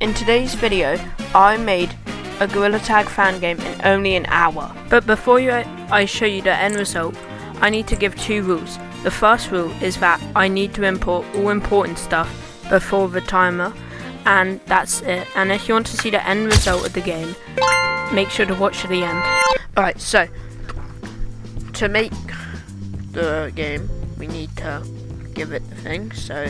In today's video, I made a Gorilla Tag fan game in only an hour. But before I show you the end result, I need to give two rules. The first rule is that I need to import all important stuff before the timer, and that's it. And if you want to see the end result of the game, make sure to watch to the end. Alright, so to make the game, we need to give it the thing, so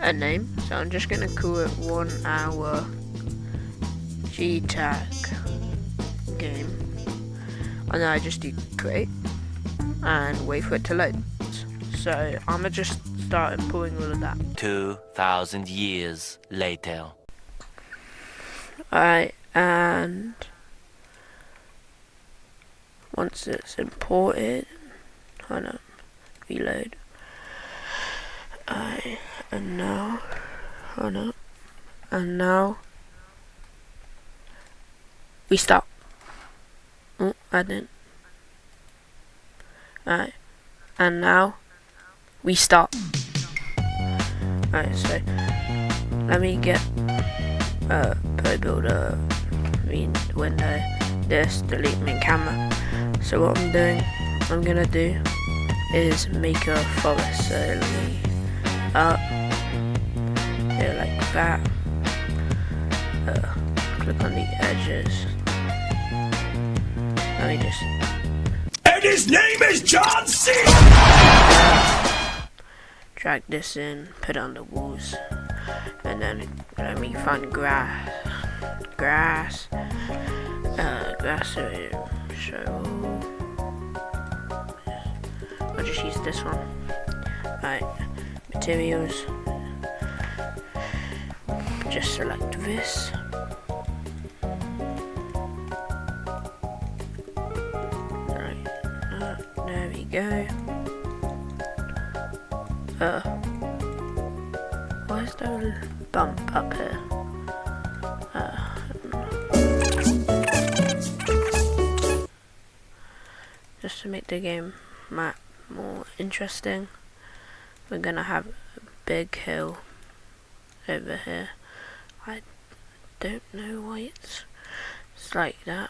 a name. So I'm just gonna call it 1 hour G-Tag game, and then I just do create and wait for it to load. So I'm gonna just start importing all of that. 2,000 years later. Alright, and once it's imported, hold on, reload. Alright, and now, hold on, and now we start. Oh, I didn't. Alright, and now we start. Alright, so let me get Pro Builder, window, this, delete main camera. So what I'm gonna do is make a forest. So let me up here like that. Click on the edges. Let me just. And his name is John C. Drag this in, put it on the walls, and then let me find grass. So I'll just use this one. Alright, materials. Just select this. Alright, there we go. Why is there a bump up here? Just to make the game map more interesting, we're gonna have a big hill over here. I don't know why it's like that.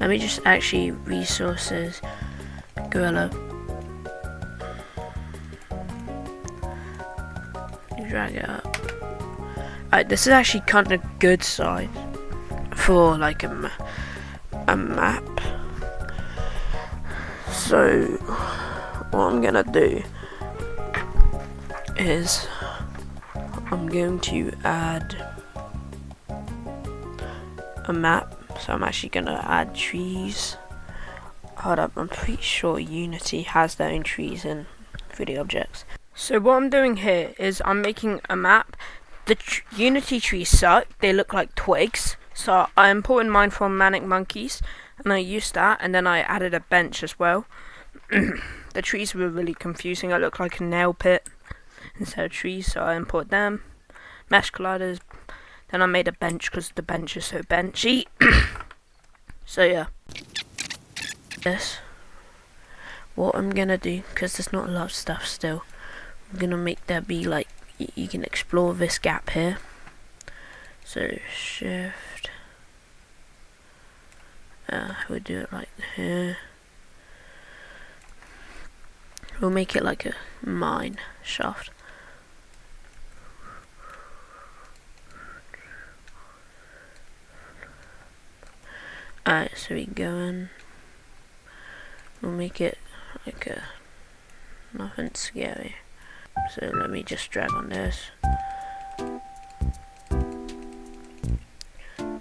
Let me just actually resources gorilla. Drag it up. Alright, this is actually kind of good size for like a map. So what I'm gonna do is I'm going to add a map. So I'm actually gonna add trees. Hold up, I'm pretty sure Unity has their own trees in 3D objects. So what I'm doing here is I'm making a map. The Unity trees suck, they look like twigs. So I imported mine from Manic Monkeys, and I used that, and then I added a bench as well. The trees were really confusing, I looked like a nail pit instead of trees, so I imported them. Mesh colliders, then I made a bench because the bench is so benchy. So yeah. This. What I'm gonna do, because there's not a lot of stuff still, I'm gonna make there be like, you can explore this gap here. So shift. We'll do it like here. We'll make it like a mine shaft. Alright, so we go in. We'll make it like a nothing scary. So let me just drag on this.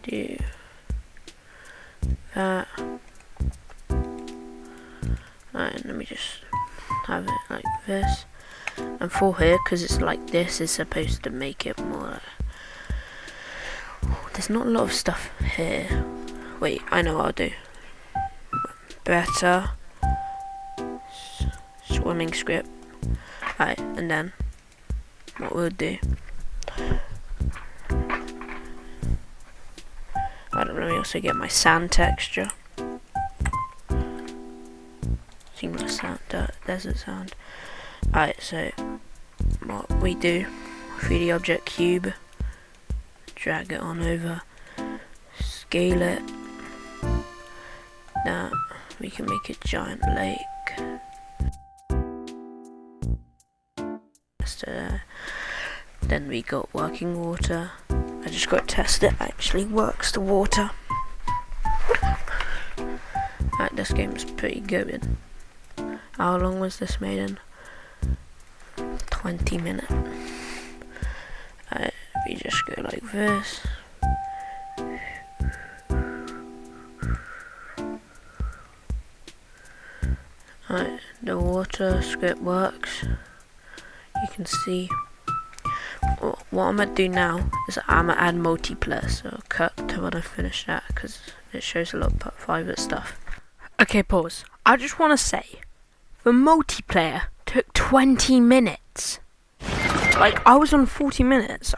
Do that. Alright, let me just have it like this. And for here, because it's like this, is supposed to make it more. There's not a lot of stuff here. Wait, I know what I'll do. Better swimming script. Alright, and then what we'll do. Let me also get my sand texture. seamless sound, desert sound. Alright, so what we do, 3D object cube, drag it on over, scale it. Now we can make a giant lake. Then we got working water. I just got to test it actually works, the water. Right, this game's pretty good. How long was this made in? 20 minutes. We just go like this. Right, the water script works. You can see. What I'm gonna do now is I'm gonna add multiplayer, so cut to when I finish that because it shows a lot of private stuff. Okay, pause. I just want to say, the multiplayer took 20 minutes. Like, I was on 40 minutes,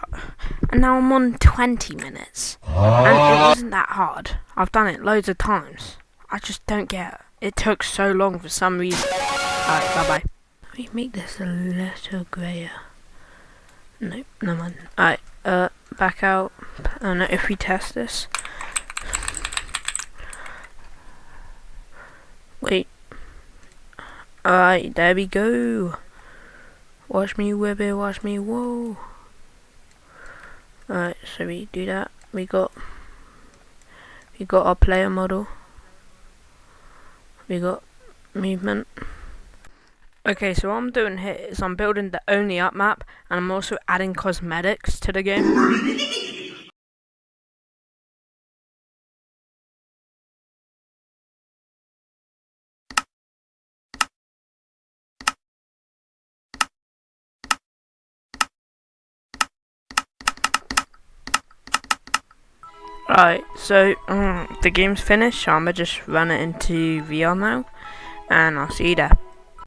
and now I'm on 20 minutes. And it wasn't that hard. I've done it loads of times. I just don't get it. It took so long for some reason. Alright, bye-bye. Let me make this a little grayer. Nope, no mind. Alright, back out. I don't know if we test this. Wait. Alright, there we go. Watch me whip it, watch me, whoa. Alright, so we do that. We got our player model. We got movement. Okay, so what I'm doing here is I'm building the only up map, and I'm also adding cosmetics to the game. Right, so the game's finished, so I'm gonna just run it into VR now, and I'll see you there.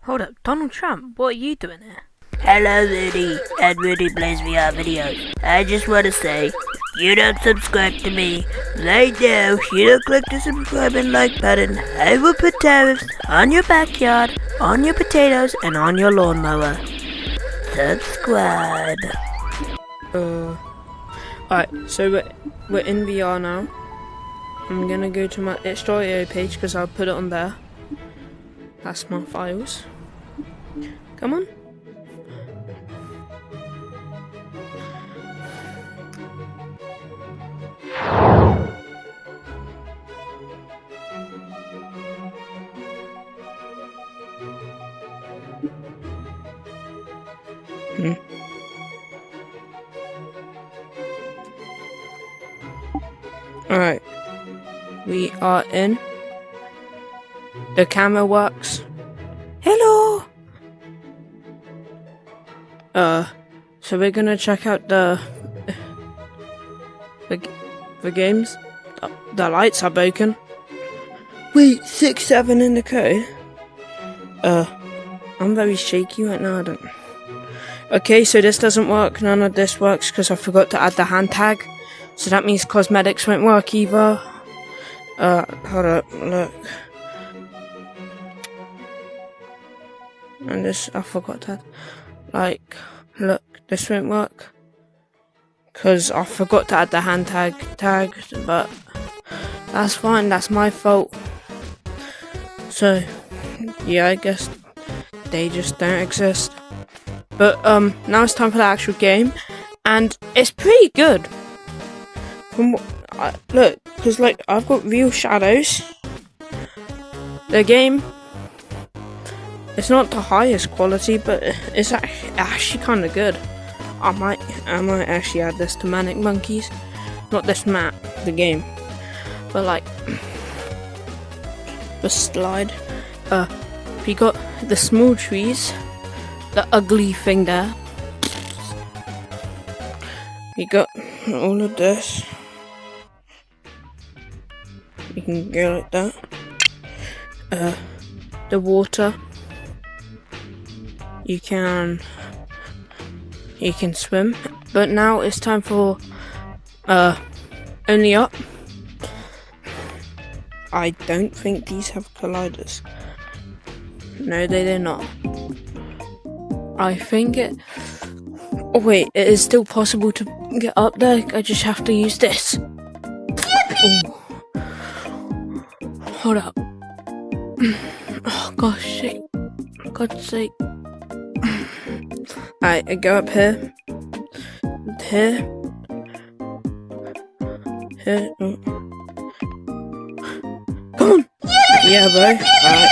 Hold up, Donald Trump, what are you doing here? Hello Rudy, and Rudy Plays VR videos. I just want to say, if you don't subscribe to me, right now, you don't click the subscribe and like button, I will put tariffs on your backyard, on your potatoes, and on your lawnmower. Subscribe. Alright, so we're in VR now. I'm gonna go to my Itch.io page because I'll put it on there. That's my files. Come on. Alright, we are in. The camera works. Hello! So we're gonna check out the games. The lights are broken. Wait, 6, 7 in the code? I'm very shaky right now, I don't. Okay, so this doesn't work, none of this works because I forgot to add the hand tag. So that means cosmetics won't work either. Hold up, look. And this, I forgot that. Like, look, this won't work. Because I forgot to add the hand tag, but that's fine, that's my fault. So, yeah, I guess they just don't exist. But, now it's time for the actual game. And it's pretty good. From what, look, because like I've got real shadows. The game, it's not the highest quality, but it's actually kind of good. I might actually add this to Manic Monkeys, not this map, the game, but like the slide. We got the small trees, the ugly thing there. We got all of this. You can go like that. The water. You can swim. But now it's time for only up. I don't think these have colliders. No, they did not. I think it... Oh wait, it is still possible to get up there. I just have to use this. Oh. Hold up. Oh gosh, sake. God's sake. Alright, I go up here. Here. Here. Oh. Come on! Yeah, bro. Alright.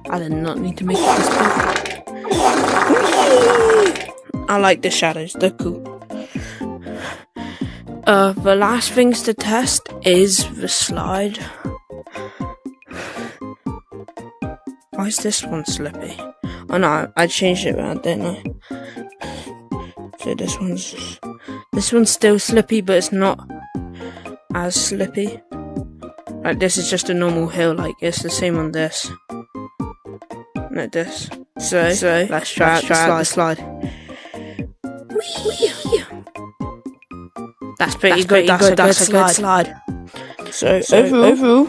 I did not need to make this big. I like the shadows, they're cool. The last things to test is the slide. Why is this one slippy? Oh no, I changed it around, didn't I? So this one's still slippy, but it's not as slippy. Like this is just a normal hill, like it's the same on this. Like this. So let's try out the slide. That's pretty good. That's a good slide. So overall,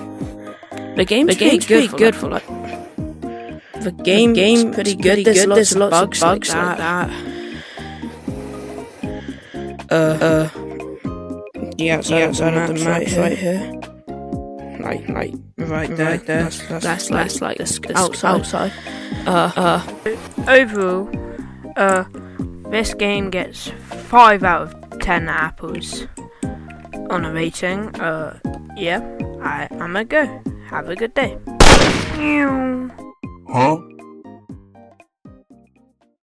the game's pretty good for like. The game's pretty good. There's lots of bugs like that. The outside of the map right here. Like right there. That's like outside. Overall, this game gets 5 out of 10 apples on a rating. Yeah, I'm gonna go. Have a good day. Huh?